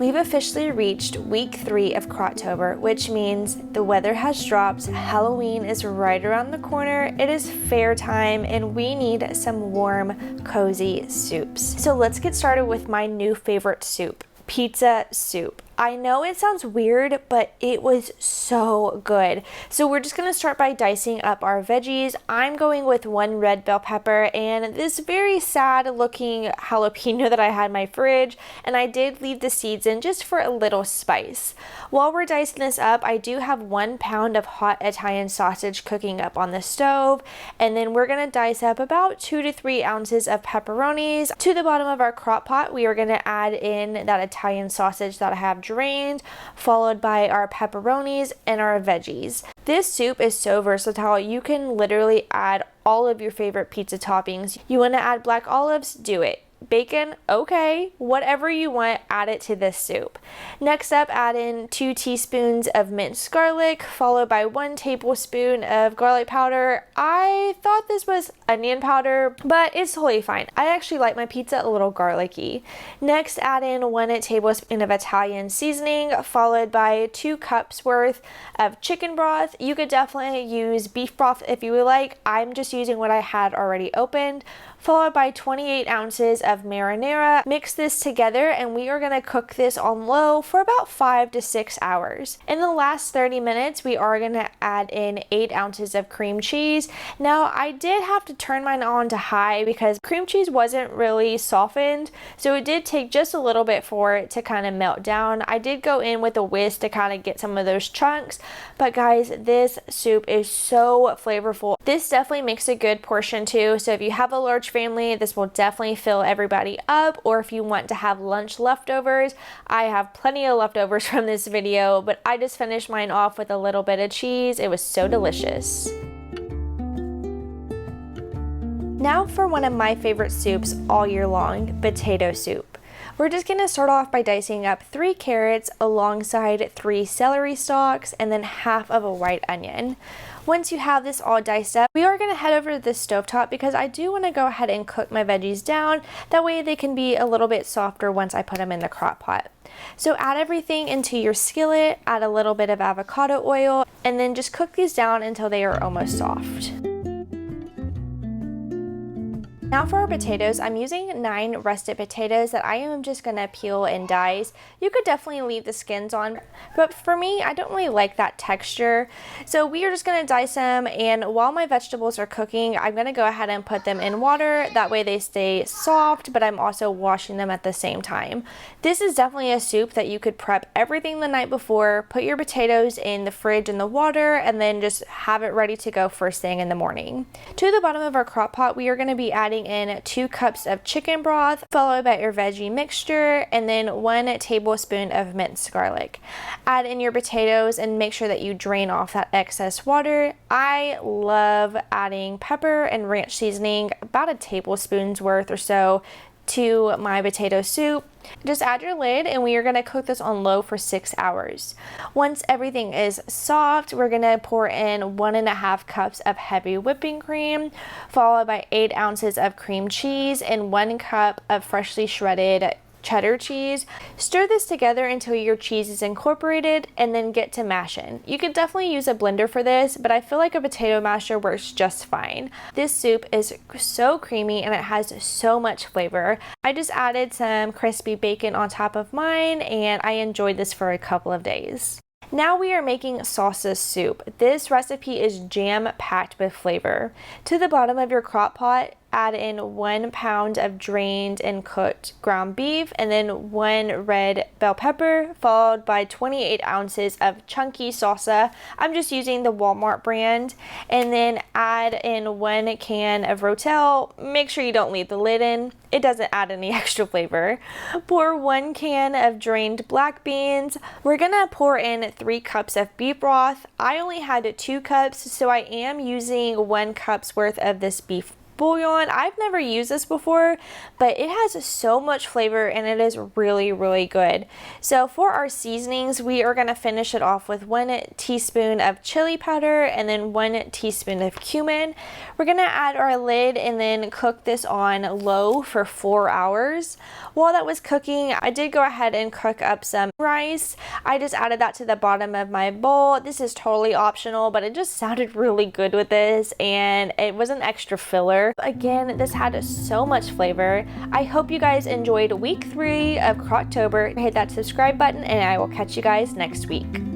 We've officially reached week 3 of Crocktober, which means the weather has dropped, Halloween is right around the corner, it is fair time, and we need some warm, cozy soups. So let's get started with my new favorite soup, pizza soup. I know it sounds weird, but it was so good. So we're just gonna start by dicing up our veggies. I'm going with 1 red bell pepper and this very sad looking jalapeno that I had in my fridge, and I did leave the seeds in just for a little spice. While we're dicing this up, I do have 1 pound of hot Italian sausage cooking up on the stove, and then we're gonna dice up about 2 to 3 ounces of pepperonis. To the bottom of our crock pot, we are gonna add in that Italian sausage that I have drained, followed by our pepperonis and our veggies. This soup is so versatile. You can literally add all of your favorite pizza toppings. You want to add black olives? Do it. Bacon? Okay. Whatever you want, add it to this soup. Next up, add in 2 teaspoons of minced garlic, followed by 1 tablespoon of garlic powder. I thought this was onion powder, but it's totally fine. I actually like my pizza a little garlicky. Next, add in 1 tablespoon of Italian seasoning, followed by 2 cups worth of chicken broth. You could definitely use beef broth if you would like. I'm just using what I had already opened, followed by 28 ounces of marinara. Mix this together and we are going to cook this on low for about 5 to 6 hours. In the last 30 minutes, we are going to add in 8 ounces of cream cheese. Now, I did have to turn mine on to high because cream cheese wasn't really softened, so it did take just a little bit for it to kind of melt down. I did go in with a whisk to kind of get some of those chunks, but guys, this soup is so flavorful. This definitely makes a good portion too, so if you have a large family, this will definitely fill everybody up, or if you want to have lunch leftovers, I have plenty of leftovers from this video, but I just finished mine off with a little bit of cheese. It was so delicious. Now for one of my favorite soups all year long, potato soup. We're just going to start off by dicing up 3 carrots alongside 3 celery stalks and then half of a white onion. Once you have this all diced up, we are going to head over to the stovetop because I do want to go ahead and cook my veggies down. That way they can be a little bit softer once I put them in the crock pot. So add everything into your skillet, add a little bit of avocado oil, and then just cook these down until they are almost soft. Now for our potatoes, I'm using 9 russet potatoes that I am just going to peel and dice. You could definitely leave the skins on, but for me, I don't really like that texture. So we are just going to dice them, and while my vegetables are cooking, I'm going to go ahead and put them in water. That way they stay soft, but I'm also washing them at the same time. This is definitely a soup that you could prep everything the night before, put your potatoes in the fridge in the water, and then just have it ready to go first thing in the morning. To the bottom of our crock pot, we are going to be adding in 2 cups of chicken broth, followed by your veggie mixture, and then 1 tablespoon of minced garlic. Add in your potatoes and make sure that you drain off that excess water. I love adding pepper and ranch seasoning, about a tablespoon's worth or so, to my potato soup. Just add your lid and we are going to cook this on low for 6 hours. Once everything is soft, we're going to pour in 1.5 cups of heavy whipping cream, followed by 8 ounces of cream cheese and 1 cup of freshly shredded cheddar cheese. Stir this together until your cheese is incorporated and then get to mashing. You could definitely use a blender for this, but I feel like a potato masher works just fine. This soup is so creamy and it has so much flavor. I just added some crispy bacon on top of mine and I enjoyed this for a couple of days. Now we are making salsa soup. This recipe is jam-packed with flavor. To the bottom of your crock pot, add in 1 pound of drained and cooked ground beef, and then 1 red bell pepper, followed by 28 ounces of chunky salsa. I'm just using the Walmart brand. And then add in 1 can of Rotel. Make sure you don't leave the lid in. It doesn't add any extra flavor. Pour 1 can of drained black beans. We're gonna pour in 3 cups of beef broth. I only had 2 cups, so I am using 1 cup's worth of this beef bouillon. I've never used this before, but it has so much flavor and it is really, really good. So for our seasonings, we are going to finish it off with 1 teaspoon of chili powder and then 1 teaspoon of cumin. We're going to add our lid and then cook this on low for 4 hours. While that was cooking, I did go ahead and cook up some rice. I just added that to the bottom of my bowl. This is totally optional, but it just sounded really good with this and it was an extra filler. Again, this had so much flavor. I hope you guys enjoyed week 3 of Crocktober. Hit that subscribe button and I will catch you guys next week.